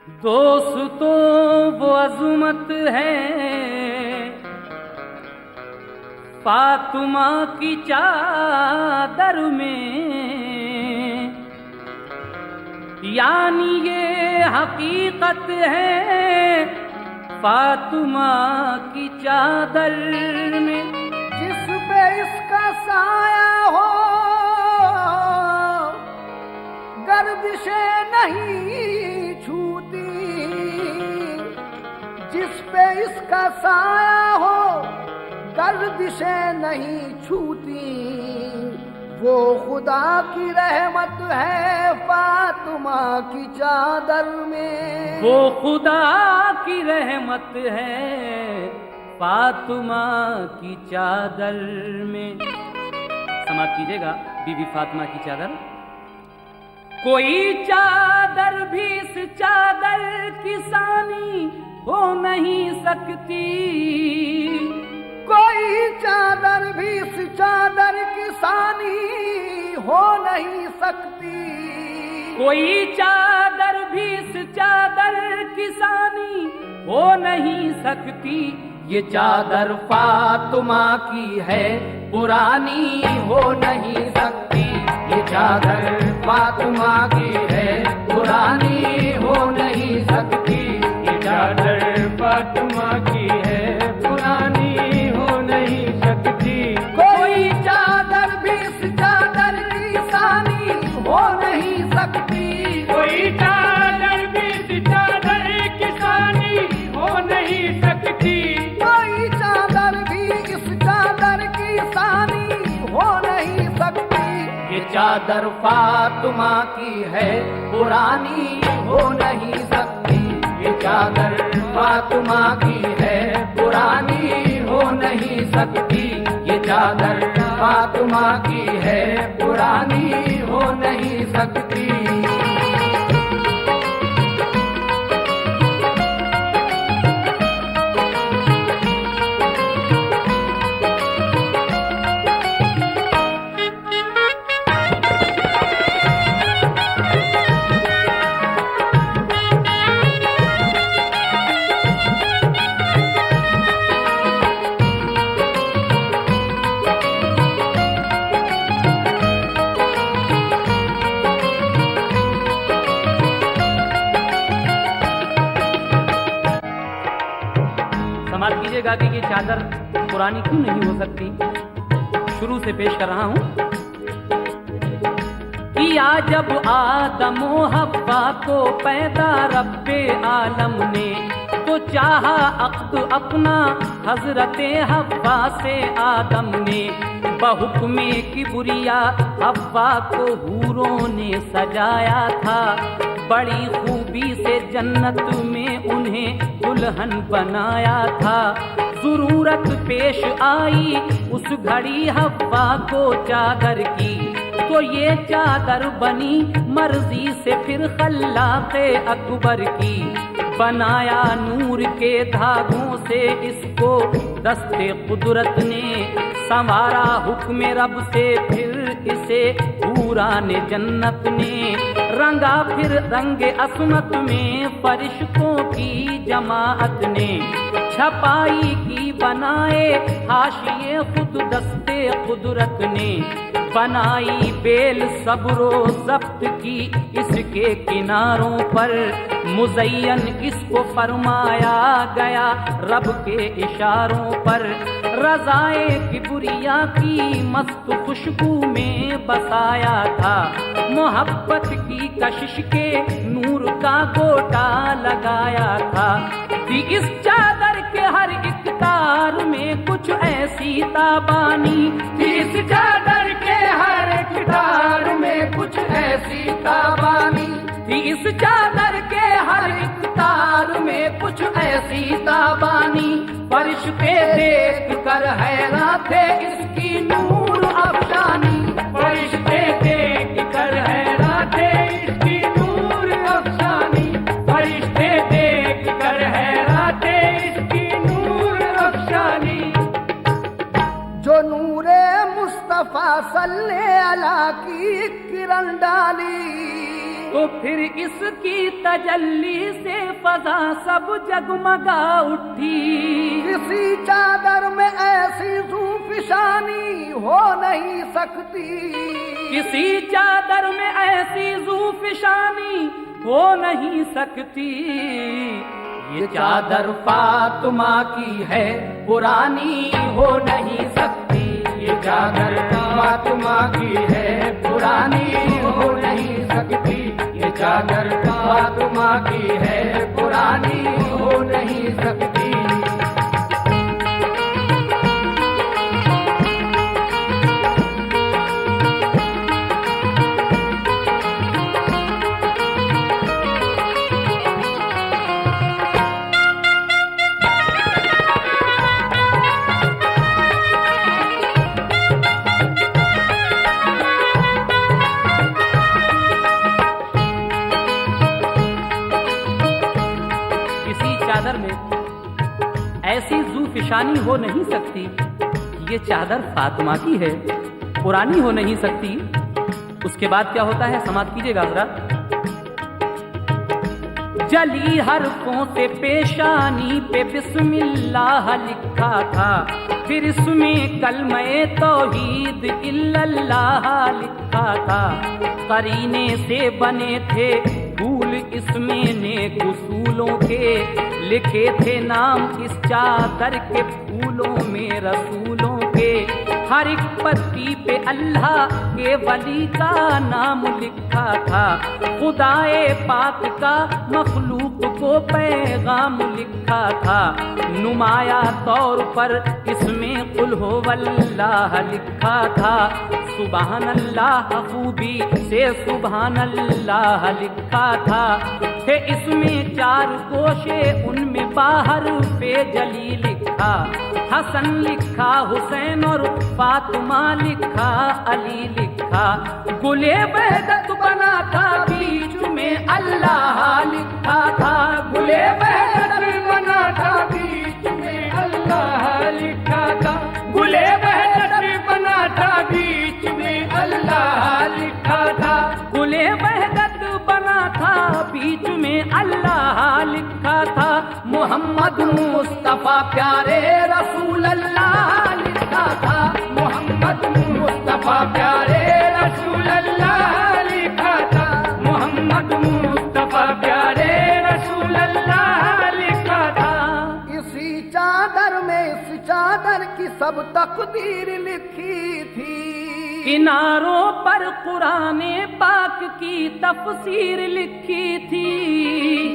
دوستوں وہ عظمت ہے فاطمہ کی چادر میں، یعنی یہ حقیقت ہے فاطمہ کی چادر میں، جس پہ اس کا سایہ ہو گردشیں نہیں چھوتی، جس پہ اس کا سایہ ہو گردشیں نہیں چھوتی، وہ خدا کی رحمت ہے فاطمہ کی چادر میں، وہ خدا کی رحمت ہے فاطمہ کی چادر میں۔ سماعت کیجیے گا بی بی فاطمہ کی چادر۔ کوئی چادر بھی اس چادر کی ثانی ہو نہیں سکتی، کوئی چادر بھی اس چادر کی ثانی ہو نہیں سکتی، کوئی چادر بھی اس چادر کی ثانی ہو نہیں سکتی، یہ چادر فاطمہ کی ہے پرانی ہو نہیں سکتی، یہ چادر فاطمہ کی ہے پرانی ہو نہیں سکتی، یہ چادر فاطمہ کی ہے پرانی ہو نہیں سکتی، کوئی چادر بھی اس چادر کی ثانی ہو نہیں سکتی، کوئی چادر بھی اس چادر کی ثانی ہو نہیں سکتی، کوئی چادر بھی اس چادر کی ثانی ہو نہیں سکتی، یہ چادر فاطمہ کی ہے پرانی ہو نہیں سکتی، یہ چادر فاطمہ کی ہے پرانی ہو نہیں سکتی، یہ چادر فاطمہ کی ہے پرانی ہو نہیں سکتی۔ سماعت کیجیے گا کہ یہ چادر پرانی کیوں نہیں ہو سکتی۔ شروع سے پیش کر رہا ہوں۔ کیا جب آدم و حوا کو پیدا رب عالم نے، تو چاہا عقد اپنا حضرت حوا سے آدم نے، بحکم کبریا حوا کو حوروں نے سجایا تھا، بڑی خوبی سے جنت میں انہیں دلہن بنایا تھا، ضرورت پیش آئی اس گھڑی حوا کو چادر کی، تو یہ چادر بنی مرضی سے پھر خلاق اکبر کی، بنایا نور کے دھاگوں سے اس کو دست قدرت نے، سنوارا حکم رب سے پھر اسے حوران جنت نے، رنگا پھر رنگ عصمت میں فرشتوں کی جماعت نے، چھپائی کی بنائے حاشیے خود دست قدرت نے، بنائی بیل صبر و ضبط کی اس کے کناروں پر، مزین اس کو فرمایا گیا رب کے اشاروں پر، رضائے کبریا کی مست خوشبو میں بسایا تھا، محبت کی کشش کے نور کا گوٹا لگایا تھا، تھی اس چادر کے ہر ایک تار میں کچھ ایسی تابانی، تھی اس چادر کے ہر ایک تار میں کچھ ایسی تابانی، تھی اس چادر کے ہر ایک تار میں کچھ ایسی تابانی، فرشتے دیکھ کر حیران تھے اس کی نور افشانی، فرشتے دیکھ کر حیران تھے اس کی نور افشانی، فرشتے دیکھ کر حیران تھے اس کی نور افشانی، جو نور مصطفیٰ صلی اللہ کی کرن ڈالی، تو پھر اس کی تجلی سے فضا سب جگمگا اٹھی. کسی چادر میں ایسی زوفشانی ہو نہیں سکتی. کسی چادر میں ایسی زوفشانی ہو نہیں سکتی. یہ چادر فاطمہ کی ہے پرانی ہو نہیں سکتی. یہ چادر فاطمہ کی ہے پرانی ہو نہیں سکتی. یہ چادر فاطمہ کی ہے پرانی ہو نہیں سکتی. چادر میں ایسی زوفشانی ہو نہیں سکتی. یہ چادر فاطمہ کی ہے پرانی ہو نہیں سکتی. اس کے بعد کیا ہوتا ہے سماعت کیجیے گا ذرا. جلی حرفوں سے پیشانی پہ بسم اللہ لکھا تھا. پھر اس میں کلمہ توحید الا اللہ لکھا تھا. قرینے سے بنے تھے پھول اس میں نیک اصولوں کے. لکھے تھے نام اس چادر کے پھولوں میں رسولوں کے. ہر ایک پتی پہ اللہ کے ولی کا نام لکھا تھا. خدائے پاک کا مخلوق کو پیغام لکھا تھا. نمایاں طور پر اس میں قل ہو اللہ لکھا تھا. سبحان اللہ خوبی سے سبحان اللہ لکھا تھا. تھے اس میں 4 گوشے ان میں باہر پہ جلی لکھا. حسن لکھا حسین اور فاطمہ لکھا علی لکھا. گلے وحدت بنا تھا بیچ میں اللہ لکھا تھا. گلے وحدت بنا تھا بیچ میں اللہ لکھا تھا. گلے وحدت بنا تھا بیچ میں اللہ لکھا تھا. گلے وحدت بنا تھا بیچ میں اللہ لکھا تھا. محمد مصطفیٰ پیارے رسول اللہ لکھا تھا. محمد مصطفیٰ پیارے رسول اللہ لکھا تھا. محمد مصطفیٰ پیارے رسول اللہ لکھا تھا. اسی چادر میں اس چادر کی سب تقدیر لکھی تھی. کناروں پر قرآن پاک کی تفسیر لکھی تھی.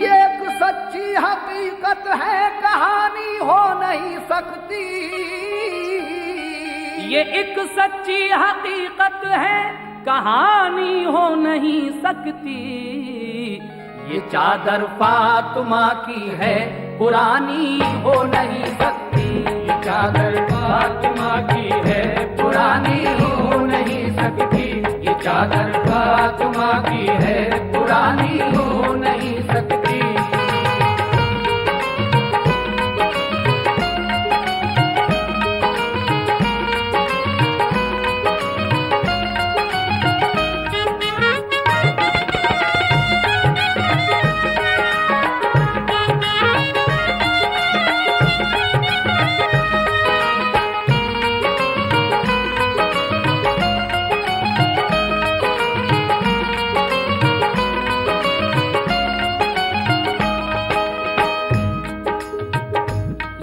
یہ ایک سچی حقیقت ہے کہانی ہو نہیں سکتی. یہ ایک سچی حقیقت ہے کہانی ہو نہیں سکتی. یہ چادر فاطمہ کی ہے پرانی ہو نہیں سکتی. یہ چادر فاطمہ کی ہے پرانی ہو نہیں سکتی. یہ چادر فاطمہ کی ہے پرانی ہو نہیں سکتی.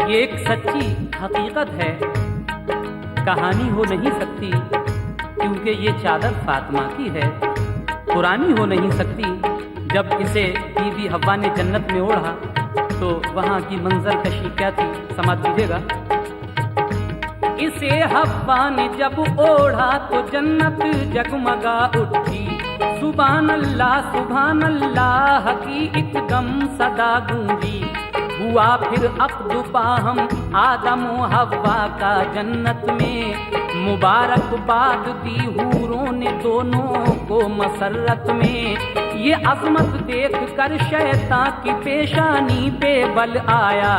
یہ ایک سچی حقیقت ہے کہانی ہو نہیں سکتی. کیونکہ یہ چادر فاطمہ کی ہے پرانی ہو نہیں سکتی. جب اسے بی بی حوا نے جنت میں اوڑھا تو وہاں کی منظر کشی کیا تھی سماعت کیجیے گا. اسے حوا نے جب اوڑھا تو جنت جگمگا اٹھی. سبحان اللہ کی ایک دم صدا گونجی. ہوا پھر عقد باہم آدم و حوا کا جنت میں. مبارک باد دی حوروں نے دونوں کو مسرت میں. یہ عظمت دیکھ کر شیطان کی پیشانی پہ بل آیا،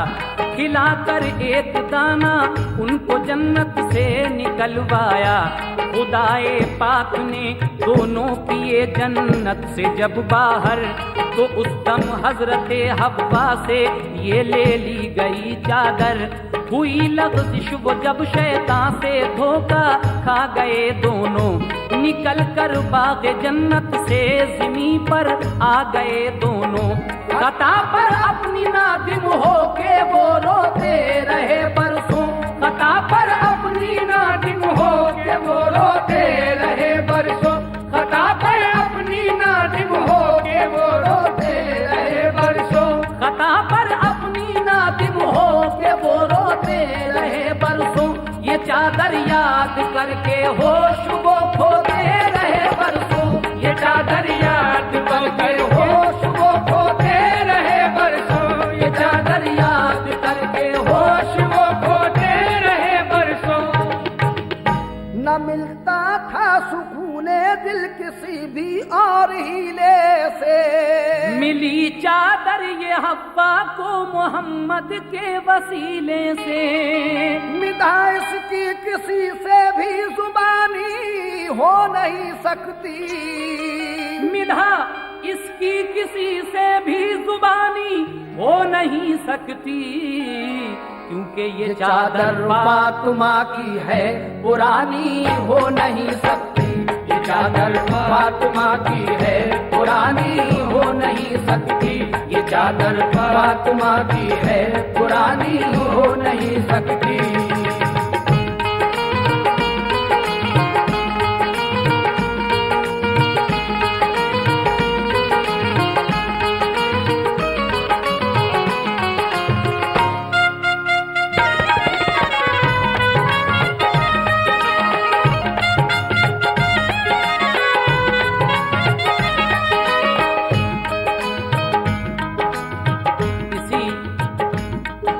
کھلا کر ایک دانہ ان کو جنت سے نکلوایا۔ خدائے پاک نے دونوں کیے جنت سے جب باہر، تو اس دم حضرت حوا سے یہ لے لی گئی چادر۔ ہوئی لغزش وہ جب شیطان سے دھوکا کھا گئے دونوں، نکل کر باغ جنت سے زمین پر آ گئے دونوں۔ خطا پر اپنی نادم ہو کے وہ روتے رہے برسوں، خطا پر اپنی نادم ہو کے وہ روتے رہے برسوں، خطا پر اپنی نادم ہو کے وہ روتے رہے برسوں، خطا پر اپنی نادم ہو کے وہ روتے رہے برسوں۔ یہ چادر یاد کر کے ہوش وہ کھوتے رہے برسوں، یہ چادر یاد کر کے ہوش وہ کھوتے رہے برسوں، یہ چادر یاد کر کے ہوش وہ کھوتے رہے برسوں۔ نہ ملتا تھا سکون دل کسی بھی اور ہیلے سے، ملی چادر یہ حوا کو محمد کے وسیلے سے، مداح کی کسی سے بھی زبانی ہو نہیں سکتی، مدح اس کی کسی سے بھی زبانی ہو نہیں سکتی، کیونکہ یہ چادر فاطمہ کی ہے پرانی ہو نہیں سکتی، یہ چادر فاطمہ کی ہے پرانی ہو نہیں سکتی، یہ چادر فاطمہ کی ہے پرانی ہو نہیں سکتی۔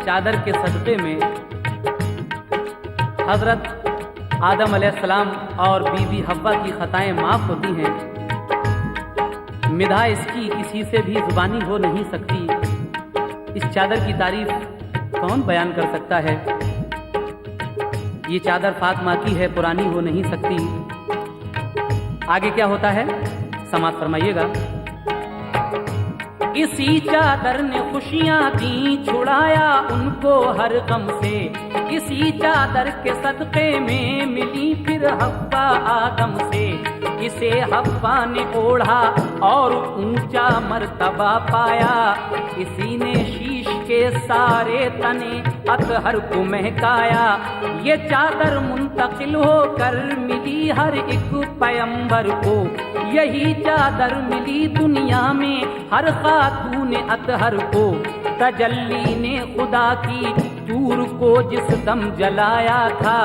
چادر کے صدقے میں حضرت آدم علیہ السلام اور بی بی حوا کی خطائیں معاف ہوتی ہیں۔ مدح اس کی کسی سے بھی زبانی ہو نہیں سکتی۔ اس چادر کی تعریف کون بیان کر سکتا ہے؟ یہ چادر فاطمہ کی ہے، پرانی ہو نہیں سکتی۔ آگے کیا ہوتا ہے سماعت فرمائیے گا۔ اسی چادر نے خوشیاں دیں، چھڑایا ان کو ہر غم سے، اسی چادر کے صدقے میں ملی پھر حوا آدم سے، اسے حوا نے اوڑھا اور اونچا مرتبہ پایا، اسی نے شیش کے سارے تنے اطہر کو مہکایا، یہ چادر منتقل ہو کر ملی ہر ایک پیمبر کو، یہی چادر ملی دنیا میں ہر خاتون اطہر کو، تجلی نے خدا کی طور کو جس دم جلایا تھا،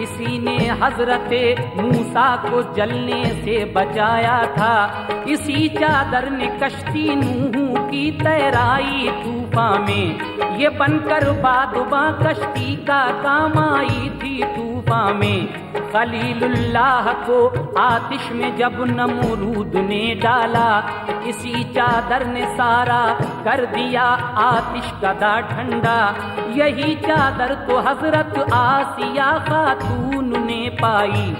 اسی نے حضرت موسیٰ کو جلنے سے بچایا تھا، اسی چادر نے کشتی نوح کی تیرائی طوفان میں، یہ بن کر بادباں کشتی کا کام آئی تھی طوفان میں، خلیل اللہ کو آتش میں جب نمرود نے ڈالا، اسی چادر نے سارا کر دیا آتش کا دا ٹھنڈا، یہی چادر تو حضرت آسیہ خاتون نے پائی،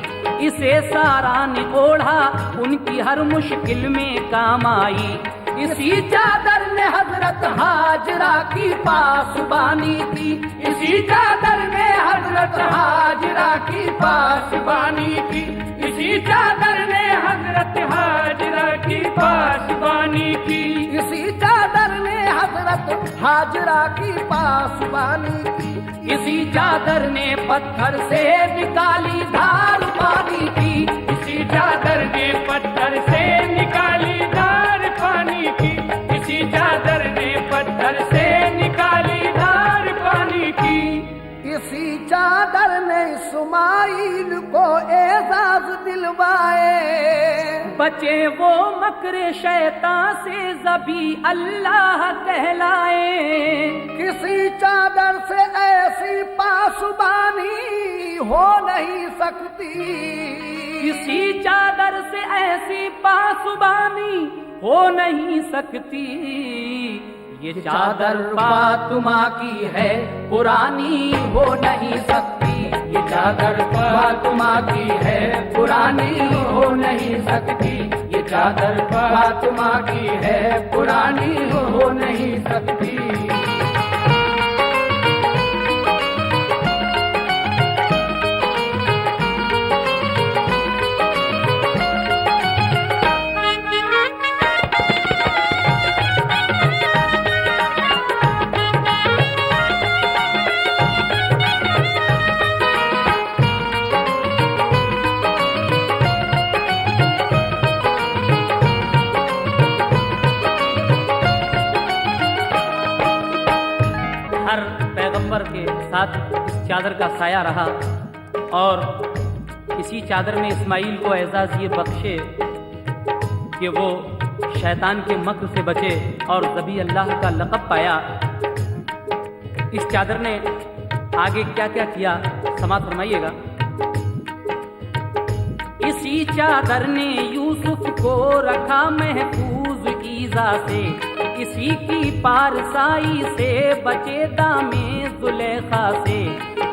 اسے سارا نے اوڑھا ان کی ہر مشکل میں کام آئی، اسی چادر نے حضرت ہاجرہ کی پاسبانی کی، اسی چادر نے حضرت ہاجرہ کی پاسبانی کی، اسی چادر نے حضرت ہاجرہ کی پاسبانی کی، اسی چادر نے حضرت ہاجرہ کی پاسبانی کی، اسی چادر نے پتھر سے نکالی دھار پانی کی، اسی چادر نے پتھر سے نکالی دھار پانی کی، اسی چادر نے پتھر سے نکالی دھار پانی کی، اسی چادر نے اسماعیل کو اعزاز دلوائے، بچے وہ مکر شیطان سے ذبی اللہ کہلائے، کسی چادر سے ایسی پاسبانی ہو نہیں سکتی، کسی چادر سے ایسی پاسبانی ہو نہیں سکتی، یہ چادر فاطمہ کی ہے پرانی ہو نہیں سکتی، یہ چادر فاطمہ کی ہے پرانی ہو نہیں سکتی، یہ چادر فاطمہ کی ہے پرانی ہو نہیں سکتی۔ ہر پیغمبر کے ساتھ اس چادر کا سایہ رہا، اور اسی چادر میں اسماعیل کو اعزاز یہ بخشے کہ وہ شیطان کے مکر سے بچے اور ذبیح اللہ کا لقب پایا۔ اس چادر نے آگے کیا کیا کیا سماعت فرمائیے گا۔ اسی چادر نے یوسف کو رکھا محفوظ ایذا سے، اسی کی پارسائی سے بچے دامے زلیخا سے،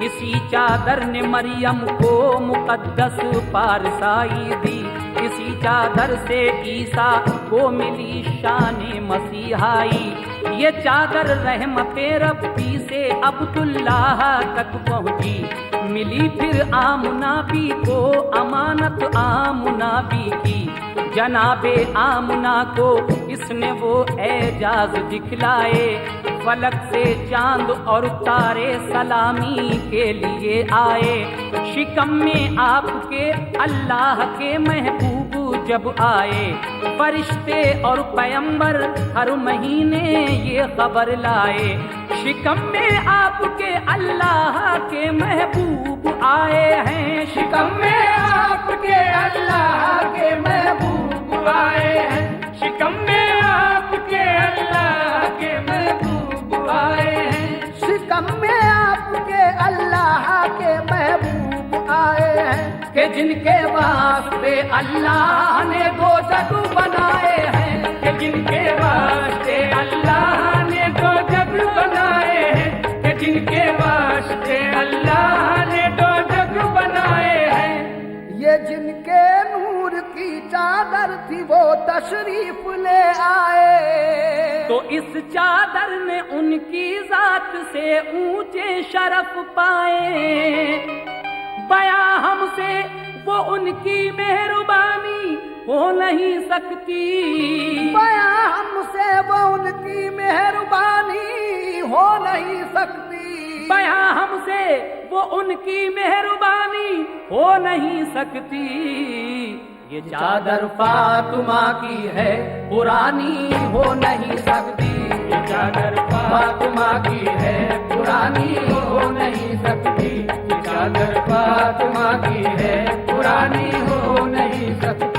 اسی چادر نے مریم کو مقدس پارسائی دی، اسی چادر سے عیسیٰ کو ملی شان مسیحائی، یہ چادر رحمت ربی سے عبداللہ تک پہنچی، ملی پھر آمنہ بی کو امانت آمنہ بی کی، جناب آمنہ کو اس نے وہ اعجاز دکھلائے، فلک سے چاند اور تارے سلامی کے لیے آئے، شکم میں آپ کے اللہ کے محبوب جب آئے، فرشتے اور پیمبر ہر مہینے یہ خبر لائے، شکم میں آپ کے اللہ کے محبوب آئے ہیں، شکم میں آپ کے اللہ کے محبوب آئے ہیں، شکم میں آپ کے اللہ کے محبوب آئے ہیں، شکم میں آپ کے اللہ کے محبوب آئے ہیں، کہ جن کے واسطے اللہ نے دو جگ بنائے ہیں، کہ جن کے واسطے اللہ نے دو جگ بنائے ہیں، کہ جن کے واسطے اللہ نے دو جگ بنائے ہیں، یہ جن کے نور کی چادر تھی وہ تشریف لے آئے، تو اس چادر نے ان کی ذات سے اونچے شرف پائے، بیاں ہم سے وہ ان کی مہربانی ہو نہیں سکتی، بیاں ہم سے وہ ان کی مہربانی ہو نہیں سکتی، بیاں ہم سے وہ ان کی مہربانی ہو نہیں سکتی، یہ چادر فاطمہ کی ہے پرانی ہو نہیں سکتی، یہ چادر فاطمہ کی ہے پرانی ہو نہیں سکتی، یہ چادر فاطمہ کی ہے پرانی ہو نہیں سکتی۔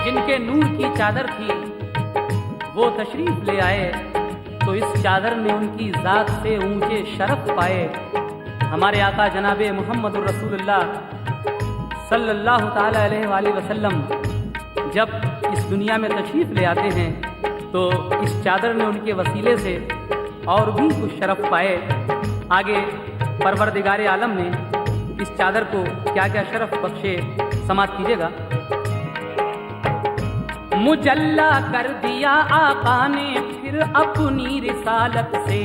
جن کے نور کی چادر تھی وہ تشریف لے آئے، تو اس چادر نے ان کی ذات سے اونچے شرف پائے۔ ہمارے آقا جناب محمد الرسول اللہ صلی اللہ تعالی علیہ وآلہ وسلم جب اس دنیا میں تشریف لے آتے ہیں تو اس چادر نے ان کے وسیلے سے اور بھی کچھ شرف پائے۔ آگے پروردگار عالم نے اس چادر کو کیا کیا شرف بخشے سماعت کیجیے گا۔ مجلا کر دیا آقا نے پھر اپنی رسالت سے،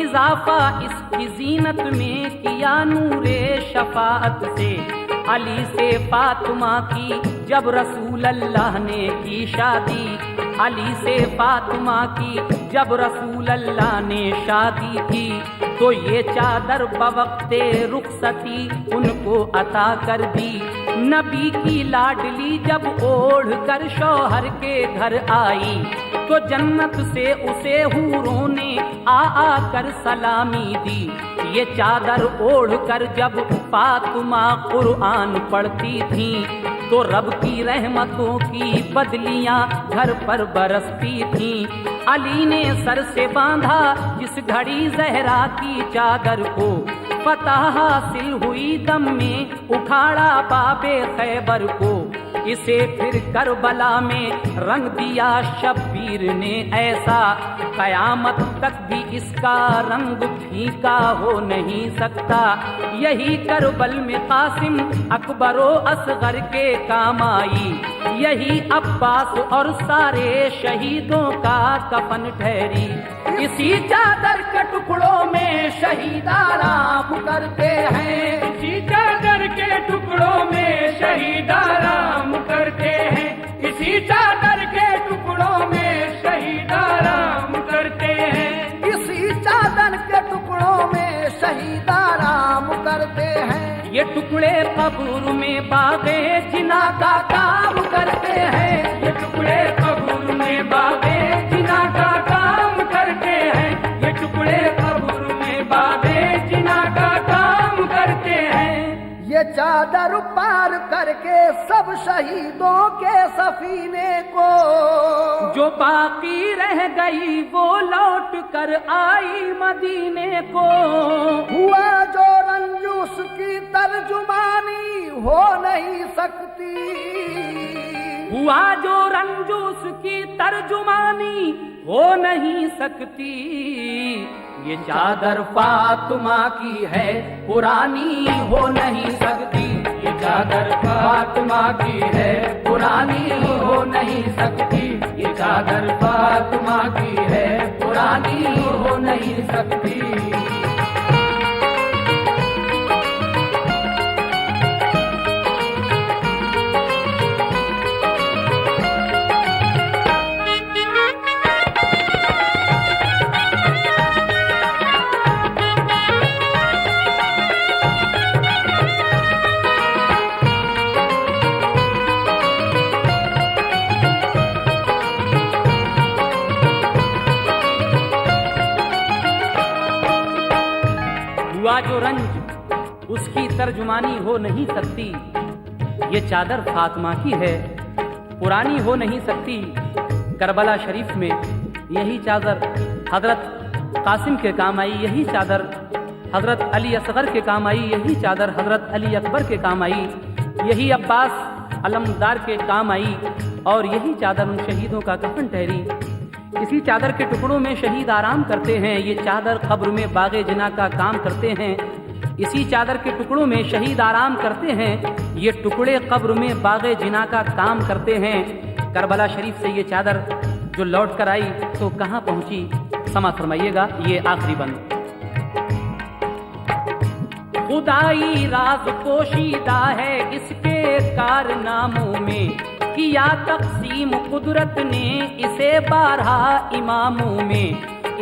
اضافہ اس کی زینت میں کیا نور شفاعت سے، علی سے فاطمہ کی جب رسول اللہ نے کی شادی، علی سے فاطمہ کی جب رسول اللہ نے شادی کی تو یہ چادر بوقت رخصتی ان کو عطا کر دی۔ نبی کی لاڈلی جب اوڑھ کر شوہر کے گھر آئی تو جنت سے اسے حوروں نے آ کر سلامی دی۔ یہ چادر اوڑھ کر جب فاطمہ قرآن پڑھتی تھیں تو رب کی رحمتوں کی بدلیاں گھر پر برستی تھیں۔ علی نے سر سے باندھا جس گھڑی زہرا کی چادر کو، فتح حاصل ہوئی دم میں اکھاڑا باب خیبر کو۔ اسے پھر کربلا میں رنگ دیا شبیر نے ایسا، قیامت تک بھی اس کا رنگ پھیکا ہو نہیں سکتا۔ یہی کربل میں قاسم اکبر و اصغر کے کام آئی، یہی عباس اور سارے شہیدوں کا کفن ٹھہری۔ اسی چادر کے ٹکڑوں میں شہید آرام کرتے ہیں، اسی چادر کے ٹکڑوں میں شہید آرام کرتے ہیں، اسی چادر کے ٹکڑوں میں شہید آرام کرتے ہیں، اسی چادر کے ٹکڑوں میں شہید آرام کرتے ہیں۔ یہ ٹکڑے قبر میں باغے جنا کا کام کرتے ہیں، یہ ٹکڑے قبر میں باغے جنا کا کام کرتے ہیں، یہ ٹکڑے قبر میں باغے جنا کا کام کرتے ہیں۔ یہ چادر پار کر کے سب شہیدوں کے سفینے کو جو باقی رہ گئی وہ لوٹ کر آئی مدینے کو، ہوا جو رنج اس کی ترجمانی ہو نہیں سکتی، ہوا جو رنج اس کی ترجمانی ہو نہیں سکتی۔ یہ چادر فاطمہ کی ہے پرانی ہو نہیں سکتی، یہ چادر فاطمہ کی ہے پرانی ہو نہیں سکتی، یہ چادر فاطمہ کی ہے پرانی ہو نہیں سکتی۔ جو رنج اس کی ترجمانی ہو نہیں سکتی، یہ چادر فاطمہ کی ہے پرانی ہو نہیں سکتی۔ کربلا شریف میں یہی چادر حضرت قاسم کے کام آئی، یہی چادر حضرت علی اصغر کے کام آئی، یہی چادر حضرت علی اکبر کے کام آئی، یہی عباس علمدار کے کام آئی، اور یہی چادر ان شہیدوں کا کفن ٹھہری۔ اسی چادر کے ٹکڑوں میں شہید آرام کرتے ہیں، یہ چادر قبر میں باغ جنا کا کام کرتے ہیں۔ اسی چادر کے ٹکڑوں میں شہید آرام کرتے ہیں، یہ ٹکڑے قبر میں باغ جنا کا کام کرتے ہیں۔ کربلا شریف سے یہ چادر جو لوٹ کر آئی تو کہاں پہنچی، سماعت فرمائیے گا یہ آخری بند۔ خدائی راز پوشیدہ ہے اس کے کارناموں میں، کیا تقسیم قدرت نے اسے بارہا اماموں میں،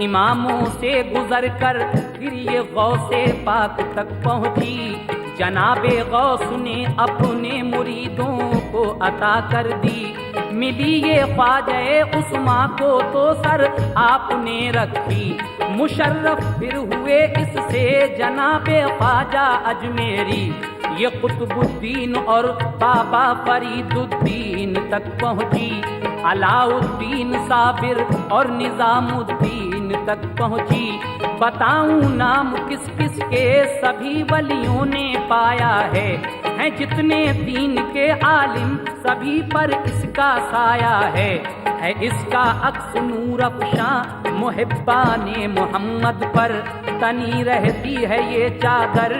اماموں سے گزر کر پھر یہ غوث پاک تک پہنچی، جناب غوث نے اپنے مریدوں کو عطا کر دی، ملی یہ خواجہ عثمان کو تو سر آپ نے رکھی، مشرف پھر ہوئے اس سے جناب خواجہ اجمیری، یہ قطب الدین اور بابا فرید الدین تک پہنچی، علاء الدین صابر اور نظام الدین تک پہنچی، بتاؤں نام کس کس کے سبھی ولیوں نے پایا ہے، ہیں جتنے دین کے عالم سبھی پر اس کا سایہ ہے اس کا عکس نور افشاں محبان محمد پر، تنی رہتی ہے یہ چادر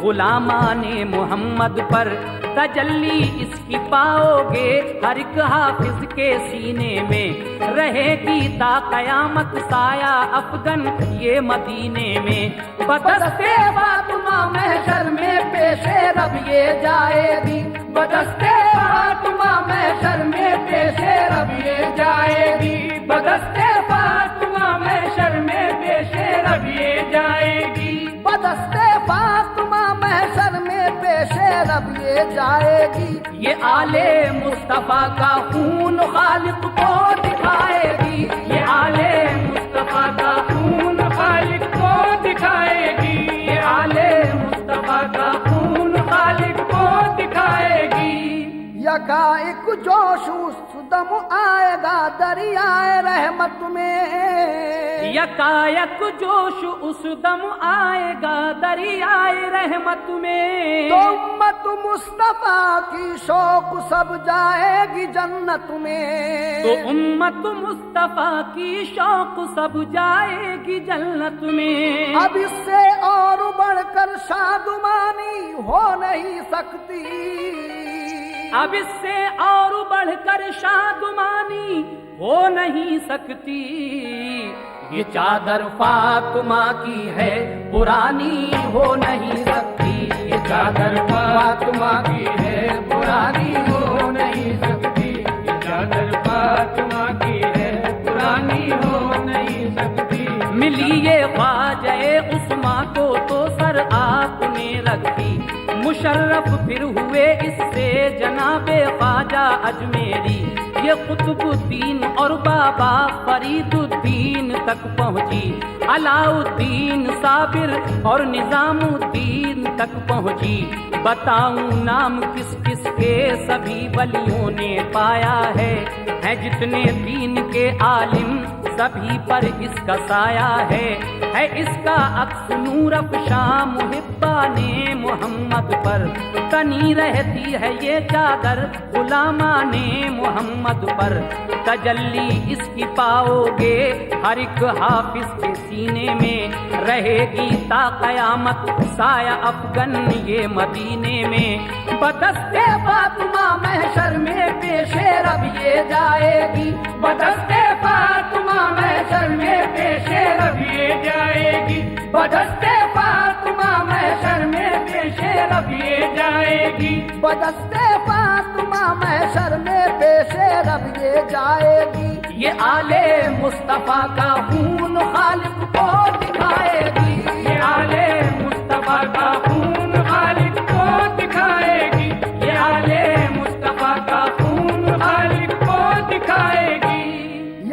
غلامان محمد پر، تجلی اس کی پاؤ گے ہر ایک حافظ کے سینے میں، رہے گی تا قیامت سایہ افغن یہ مدینے میں، بدستے فاطمہ محشر میں پیش رب یہ جائے گی، بدستے فاطمہ محشر محشر میں پیش رب یہ جائے گی بدستے فاطمہ محشر میں پیش رب یہ جائے گی بدستے فاطمہ محشر میں پیش رب یہ جائے گی یہ آل مصطفیٰ کا خون خالق کو دکھائے گی یہ آل مصطفیٰ کا خون خالق کو دکھائے گی یہ آل مصطفیٰ کا خون خالق کو دکھائے گی یکائک جوش اس دم آئے گا دریائے رحمت میں یکایک جوش اس دم آئے گا دریائے رحمت میں تو امت مصطفیٰ کی شوق سب جائے گی جنت میں تو امت مصطفیٰ کی شوق سب جائے گی جنت میں اب اس سے اور بڑھ کر شادمانی ہو نہیں سکتی اب اس سے اور بڑھ کر شادمانی ہو نہیں سکتی یہ چادر فاطمہ کی ہے پرانی ہو نہیں سکتی یہ چادر فاطمہ کی ہے پرانی ہو نہیں سکتی یہ چادر فاطمہ کی ہے پرانی ہو نہیں سکتی ملی یہ خواجہ عثمان کو تو سر آپ نے رکھی مشرف پھر ہوئے اس سے جناب خواجہ اجمیری یہ قطب الدین اور بابا فرید الدین تک پہنچی علاء الدین صابر اور نظام الدین تک پہنچی بتاؤں نام کس کس کے سبھی ولیوں نے پایا ہے جتنے دین کے عالم سبھی پر اس کا سایہ ہے اس کا عکس نور افشاں محبان محمد پر تنی رہتی ہے یہ چادر غلامان محمد پر تجلی اس کی پاؤ گے ہر ایک حافظ کے سینے میں رہے گی تا قیامت سایہ افغن یہ مدینے میں بدستے فاطمہ محشر میں پیش رب یہ جائے گی بدستے فاطمہ محشر میں پیش رب یہ جائے گی بدستے فاطمہ محشر میں پیش رب یہ جائے گی بدستے فاطمہ محشر میں پیش رب یہ جائے گی یہ آل مصطفیٰ کا خون خالق کو دکھائے گی یہ آل مصطفیٰ کا خون خالق کو دکھائے گی یہ آل مصطفیٰ کا خون خالق کو دکھائے گی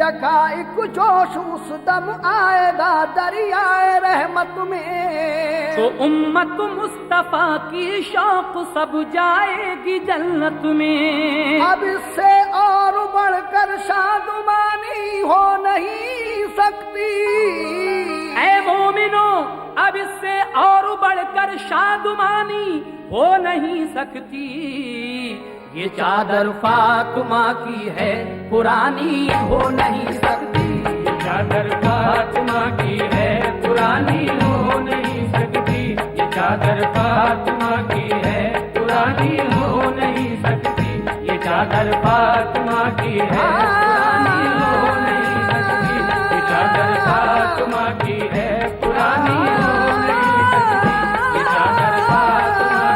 یکائک جوش اس دم آئے گا دریائے رحمت میں تو امت مصطفیٰ کی شوق سب جائے گی جنت میں اب اس سے اور بڑھ کر شادمانی ہو نہیں سکتی اے مومنو اب اس سے اور بڑھ کر شادمانی ہو نہیں سکتی یہ چادر فاطمہ کی ہے پرانی ہو نہیں سکتی یہ چادر فاطمہ کی ہے پرانی ہو نہیں سکتی یہ چادر فاطمہ کی ہے پرانی ہو نہیں سکتی یہ چادر فاطمہ کی ہے پرانی ہو نہیں سکتی یہ چادر فاطمہ کی ہے پرانی ہو نہیں سکتی یہ چادر فاطمہ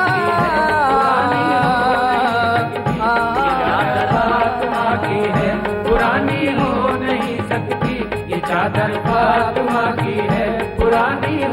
کی ہے پرانی ہو نہیں سکتی یہ چادر فاطمہ کی ہے پرانی ہو نہیں سکتی یہ چادر فاطمہ کی ہے پرانی